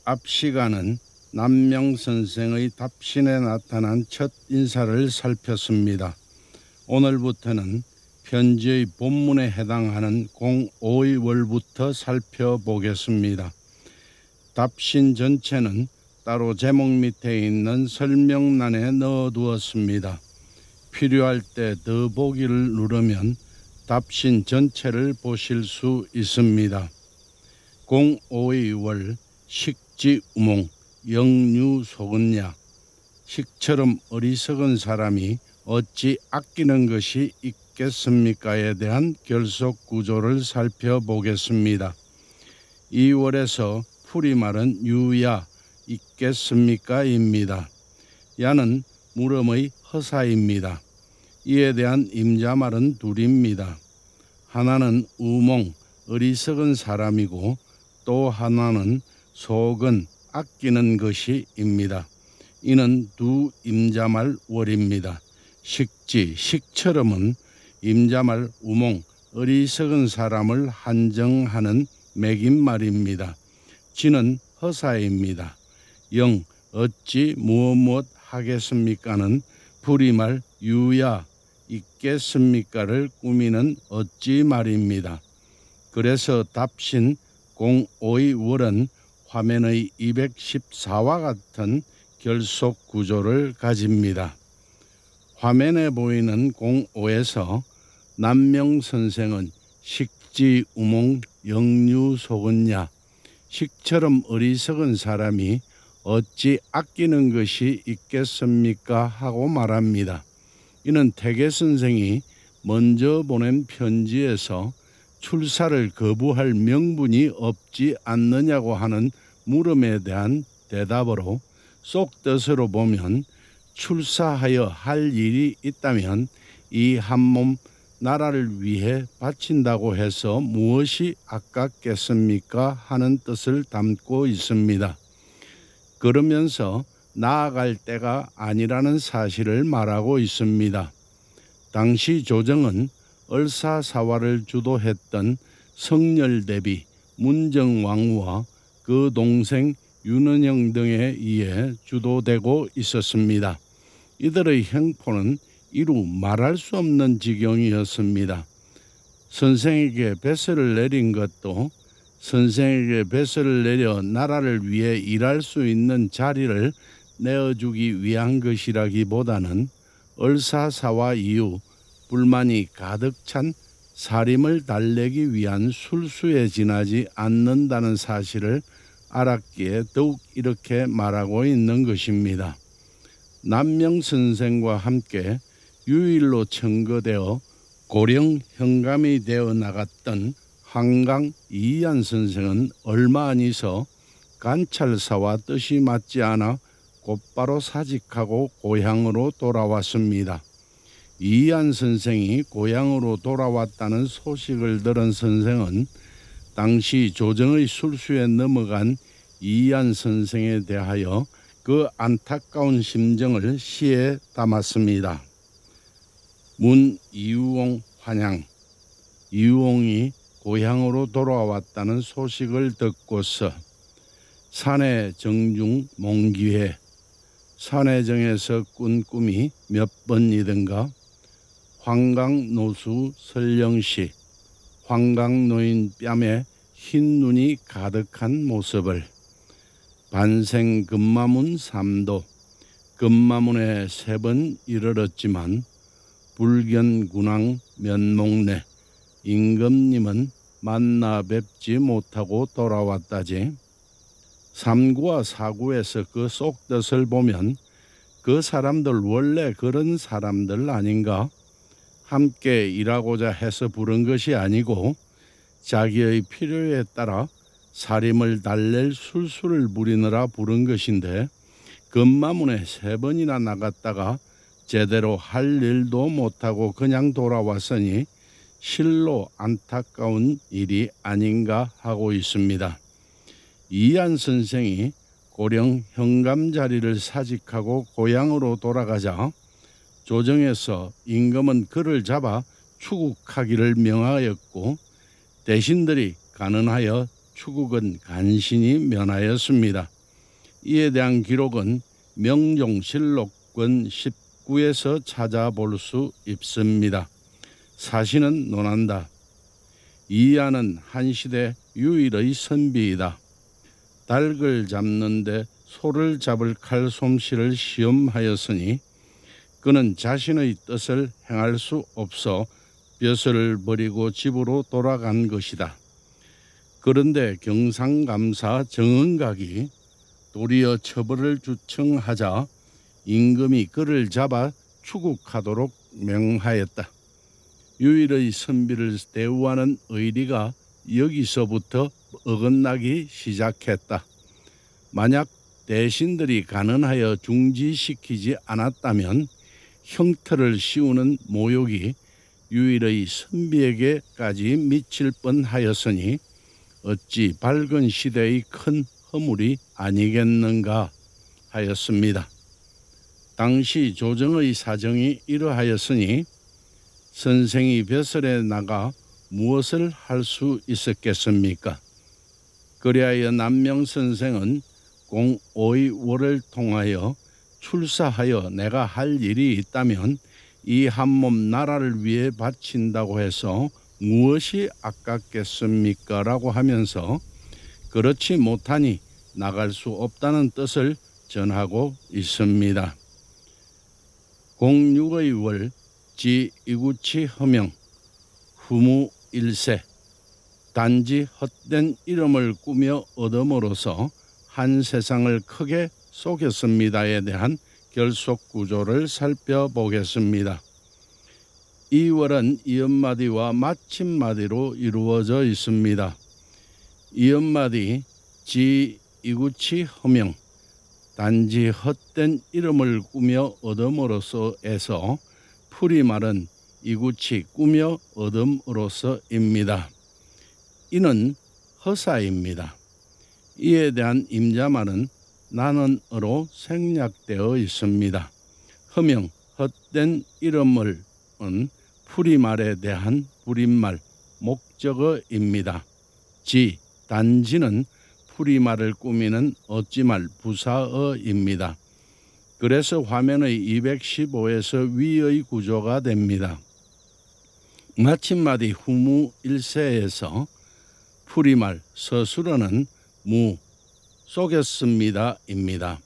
앞 시간은 남명 선생의 답신에 나타난 첫 인사를 살폈습니다. 오늘부터는 편지의 본문에 해당하는 05월부터 살펴보겠습니다. 답신 전체는 따로 제목 밑에 있는 설명란에 넣어두었습니다. 필요할 때 더보기를 누르면 답신 전체를 보실 수 있습니다. 05월 식지우몽 영유소근야. 식처럼 어리석은 사람이 어찌 아끼는 것이 있겠습니까에 대한 결속 구조를 살펴보겠습니다. 2월에서 풀이말은 유야 있겠습니까입니다. 야는 물음의 허사입니다. 이에 대한 임자말은 둘입니다. 하나는 우몽 어리석은 사람이고 또 하나는 소근 아끼는 것이입니다. 이는 두 임자말 월입니다. 식지 식처럼은 임자말 우몽 어리석은 사람을 한정하는 매김말입니다. 지는 허사입니다. 영 어찌 무엇 하겠습니까는 불이말 유야 있겠습니까를 꾸미는 어찌 말입니다. 그래서 답신 05월은 화면의 214와 같은 결속 구조를 가집니다. 화면에 보이는 05에서 남명 선생은 식지우몽 영유소근야. 식처럼 어리석은 사람이 어찌 아끼는 것이 있겠습니까 하고 말합니다. 이는 태계 선생이 먼저 보낸 편지에서 출사를 거부할 명분이 없지 않느냐고 하는 물음에 대한 대답으로 속 뜻으로 보면 출사하여 할 일이 있다면 이 한 몸 나라를 위해 바친다고 해서 무엇이 아깝겠습니까 하는 뜻을 담고 있습니다. 그러면서 나아갈 때가 아니라는 사실을 말하고 있습니다. 당시 조정은 얼사사화를 주도했던 성렬대비 문정왕후와 그 동생 윤은영 등에 의해 주도되고 있었습니다. 이들의 행포는 이루 말할 수 없는 지경이었습니다. 선생에게 배설을 내린 것도 선생에게 배설을 내려 나라를 위해 일할 수 있는 자리를 내어주기 위한 것이라기보다는 얼사사화 이후 불만이 가득 찬 사림을 달래기 위한 술수에 지나지 않는다는 사실을 알았기에 더욱 이렇게 말하고 있는 것입니다. 남명 선생과 함께 유일로 청거되어 고령 현감이 되어 나갔던 한강 이한 선생은 얼마 안이서 관찰사와 뜻이 맞지 않아 곧바로 사직하고 고향으로 돌아왔습니다. 이한 선생이 고향으로 돌아왔다는 소식을 들은 선생은 당시 조정의 술수에 넘어간 이한 선생에 대하여 그 안타까운 심정을 시에 담았습니다. 문 이유옹 환양. 이유옹이 고향으로 돌아왔다는 소식을 듣고서 산해 정중 몽기회. 산해정에서 꾼 꿈이 몇 번이든가 황강노수 설령시. 황강노인 뺨에 흰 눈이 가득한 모습을 반생 금마문 삼도. 금마문에 3번 이르렀지만 불견군왕 면목내 임금님은 만나 뵙지 못하고 돌아왔다지. 3구와 4구에서 그 속뜻을 보면 그 사람들 원래 그런 사람들 아닌가? 함께 일하고자 해서 부른 것이 아니고 자기의 필요에 따라 사림을 달랠 술수를 부리느라 부른 것인데 금마문에 3번이나 나갔다가 제대로 할 일도 못하고 그냥 돌아왔으니 실로 안타까운 일이 아닌가 하고 있습니다. 이한 선생이 고령 현감 자리를 사직하고 고향으로 돌아가자 조정에서 임금은 그를 잡아 추국하기를 명하였고 대신들이 간언하여 추국은 간신히 면하였습니다. 이에 대한 기록은 명종실록권 19에서 찾아볼 수 있습니다. 사신은 논한다. 이하는 한시대 유일의 선비이다. 닭을 잡는데 소를 잡을 칼솜씨를 시험하였으니 그는 자신의 뜻을 행할 수 없어 벼슬을 버리고 집으로 돌아간 것이다. 그런데 경상감사 정은각이 도리어 처벌을 주청하자 임금이 그를 잡아 추국하도록 명하였다. 유일의 선비를 대우하는 의리가 여기서부터 어긋나기 시작했다. 만약 대신들이 간언하여 중지시키지 않았다면 형틀을 씌우는 모욕이 유일의 선비에게까지 미칠 뻔하였으니 어찌 밝은 시대의 큰 허물이 아니겠는가 하였습니다. 당시 조정의 사정이 이러하였으니 선생이 벼슬에 나가 무엇을 할 수 있었겠습니까? 그리하여 남명 선생은 공오의 월을 통하여 출사하여 내가 할 일이 있다면 이 한 몸 나라를 위해 바친다고 해서 무엇이 아깝겠습니까? 라고 하면서 그렇지 못하니 나갈 수 없다는 뜻을 전하고 있습니다. 공육의 월 지 이구치 허명 후무 일세 단지 헛된 이름을 꾸며 얻음으로써 한 세상을 크게 속였습니다에 대한 결속 구조를 살펴보겠습니다. 이 월은 이음마디와 마침마디로 이루어져 있습니다. 이음마디 지 이구치 허명 단지 헛된 이름을 꾸며 얻음으로써에서 풀이말은 이구치 꾸며 얻음으로써입니다. 이는 허사입니다. 이에 대한 임자말은 나는으로 생략되어 있습니다. 허명 헛된 이름을은 풀이말에 대한 불임말 목적어입니다. 지 단지는 풀이말을 꾸미는 어찌말 부사어입니다. 그래서 화면의 215에서 위의 구조가 됩니다. 마침마디 후무 1세에서 풀이말 서술어는 무 속였습니다입니다.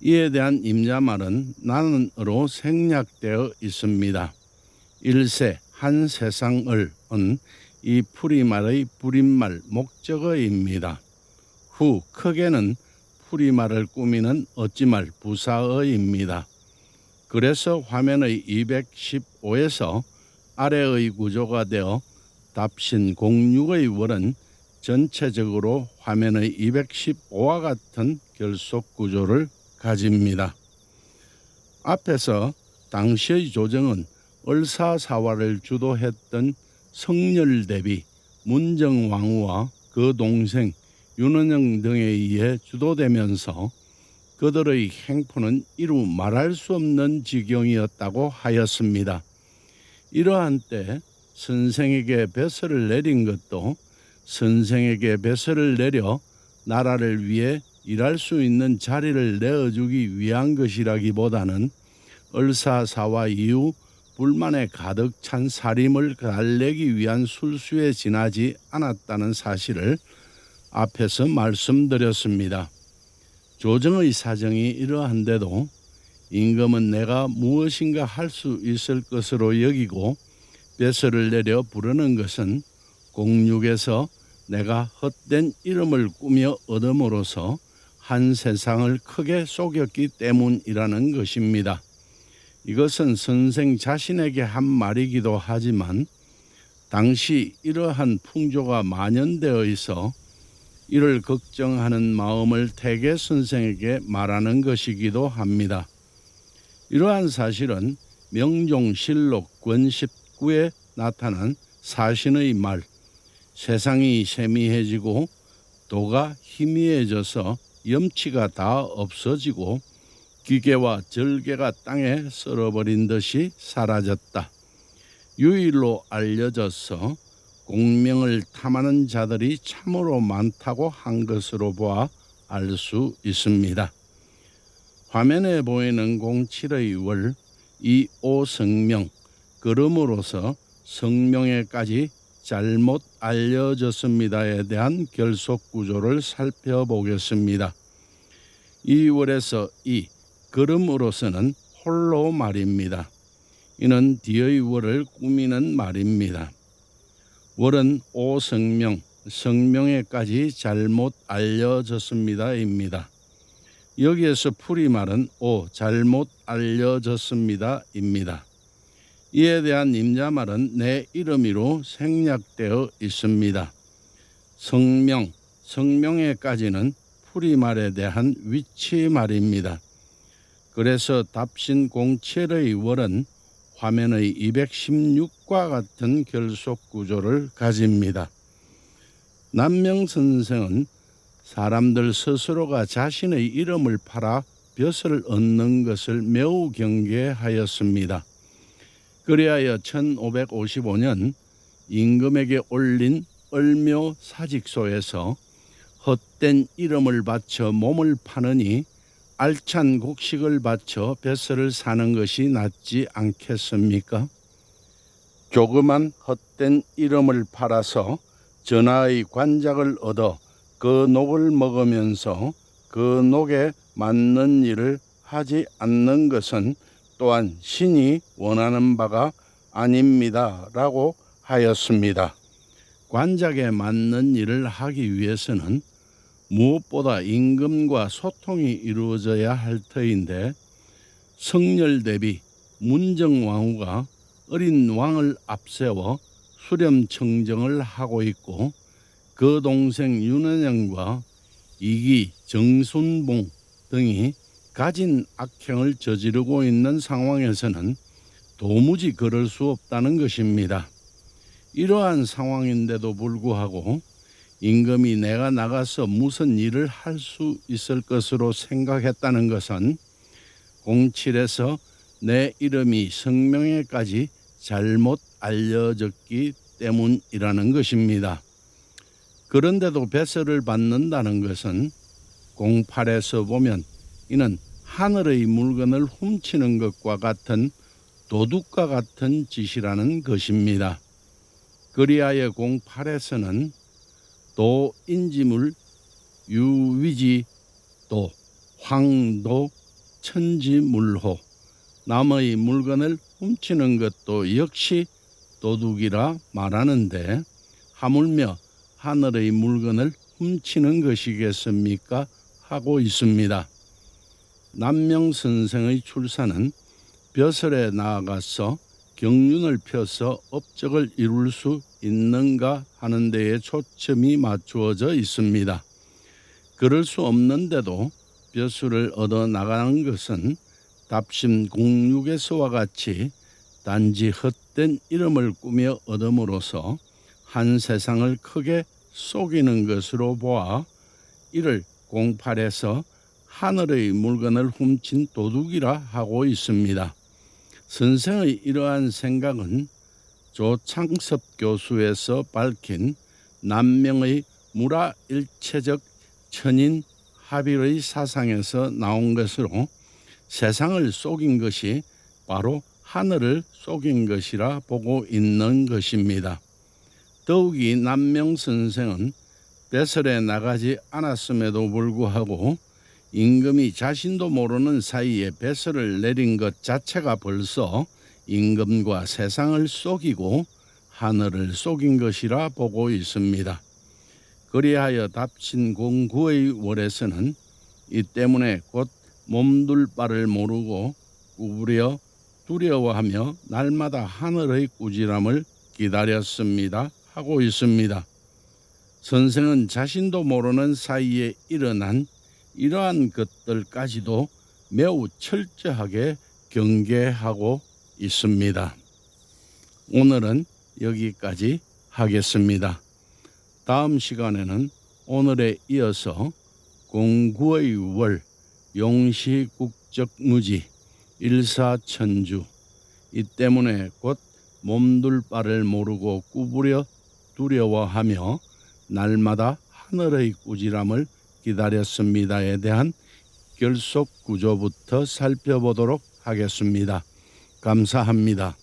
이에 대한 임자말은 나는으로 생략되어 있습니다. 1세 한 세상을은 이 풀이말의 불임말 목적어입니다. 후 크게는 풀이말을 꾸미는 어찌말 부사어입니다. 그래서 화면의 215에서 아래의 구조가 되어 답신 06의 월은 전체적으로 화면의 215와 같은 결속 구조를 가집니다. 앞에서 당시의 조정은 을사사화를 주도했던 성렬대비 문정왕후와 그 동생 윤원영 등에 의해 주도되면서 그들의 행포는 이루 말할 수 없는 지경이었다고 하였습니다. 이러한 때 선생에게 벼슬을 내린 것도 선생에게 벼슬을 내려 나라를 위해 일할 수 있는 자리를 내어주기 위한 것이라기보다는 을사사화 이후 불만에 가득 찬 살림을 달래기 위한 술수에 지나지 않았다는 사실을 앞에서 말씀드렸습니다. 조정의 사정이 이러한데도 임금은 내가 무엇인가 할 수 있을 것으로 여기고 벼슬을 내려 부르는 것은 공육에서 내가 헛된 이름을 꾸며 얻음으로써 한 세상을 크게 속였기 때문이라는 것입니다. 이것은 선생 자신에게 한 말이기도 하지만 당시 이러한 풍조가 만연되어 있어 이를 걱정하는 마음을 태계 선생에게 말하는 것이기도 합니다. 이러한 사실은 명종실록 권 19에 나타난 사신의 말 세상이 세미해지고 도가 희미해져서 염치가 다 없어지고 기계와 절개가 땅에 썰어버린 듯이 사라졌다. 유일로 알려져서 공명을 탐하는 자들이 참으로 많다고 한 것으로 보아 알 수 있습니다. 화면에 보이는 07의 월, 이 오성명, 그럼으로서 성명에까지 잘못 알려졌습니다에 대한 결속 구조를 살펴보겠습니다. 이 월에서 이 그럼으로서는 홀로 말입니다. 이는 뒤의 월을 꾸미는 말입니다. 월은 오성명, 성명에까지 잘못 알려졌습니다입니다. 여기에서 풀이말은 오 잘못 알려졌습니다입니다. 이에 대한 임자말은 내 이름이로 생략되어 있습니다. 성명, 성명에까지는 풀이말에 대한 위치말입니다. 그래서 답신 07의 월은 화면의 216과 같은 결속 구조를 가집니다. 남명 선생은 사람들 스스로가 자신의 이름을 팔아 벼슬을 얻는 것을 매우 경계하였습니다. 그리하여 1555년 임금에게 올린 을묘 사직소에서 헛된 이름을 바쳐 몸을 파느니 알찬 곡식을 바쳐 벼슬을 사는 것이 낫지 않겠습니까? 조그만 헛된 이름을 팔아서 전하의 관작을 얻어 그 녹을 먹으면서 그 녹에 맞는 일을 하지 않는 것은 또한 신이 원하는 바가 아닙니다 라고 하였습니다. 관작에 맞는 일을 하기 위해서는 무엇보다 임금과 소통이 이루어져야 할 터인데 성렬 대비 문정왕후가 어린 왕을 앞세워 수렴청정을 하고 있고 그 동생 윤원영과 이기 정순봉 등이 가진 악행을 저지르고 있는 상황에서는 도무지 그럴 수 없다는 것입니다. 이러한 상황인데도 불구하고 임금이 내가 나가서 무슨 일을 할 수 있을 것으로 생각했다는 것은 07에서 내 이름이 성명에까지 잘못 알려졌기 때문이라는 것입니다. 그런데도 배설을 받는다는 것은 08에서 보면 이는 하늘의 물건을 훔치는 것과 같은 도둑과 같은 짓이라는 것입니다. 그리하여 08에서는 도 인지물 유위지 도 황도 천지물호 남의 물건을 훔치는 것도 역시 도둑이라 말하는데 하물며 하늘의 물건을 훔치는 것이겠습니까? 하고 있습니다. 남명 선생의 출사는 벼슬에 나아가서 경륜을 펴서 업적을 이룰 수 있는가 하는 데에 초점이 맞추어져 있습니다. 그럴 수 없는데도 벼슬을 얻어 나가는 것은 답심 06에서와 같이 단지 헛된 이름을 꾸며 얻음으로써 한 세상을 크게 속이는 것으로 보아 이를 08에서 하늘의 물건을 훔친 도둑이라 하고 있습니다. 선생의 이러한 생각은 조창섭 교수에서 밝힌 남명의 무라일체적 천인 합일의 사상에서 나온 것으로 세상을 속인 것이 바로 하늘을 속인 것이라 보고 있는 것입니다. 더욱이 남명 선생은 배설에 나가지 않았음에도 불구하고 임금이 자신도 모르는 사이에 배설을 내린 것 자체가 벌써 임금과 세상을 속이고 하늘을 속인 것이라 보고 있습니다. 그리하여 답신 09의 월에서는 이 때문에 곧 몸둘 바를 모르고 구부려 두려워하며 날마다 하늘의 꾸지람을 기다렸습니다 하고 있습니다. 선생은 자신도 모르는 사이에 일어난 이러한 것들까지도 매우 철저하게 경계하고 있습니다. 오늘은 여기까지 하겠습니다. 다음 시간에는 오늘에 이어서 09의 월 용시국적무지 일사천주 이 때문에 곧 몸둘 바를 모르고 구부려 두려워하며 날마다 하늘의 꾸지람을 기다렸습니다에 대한 결속 구조부터 살펴보도록 하겠습니다. 감사합니다.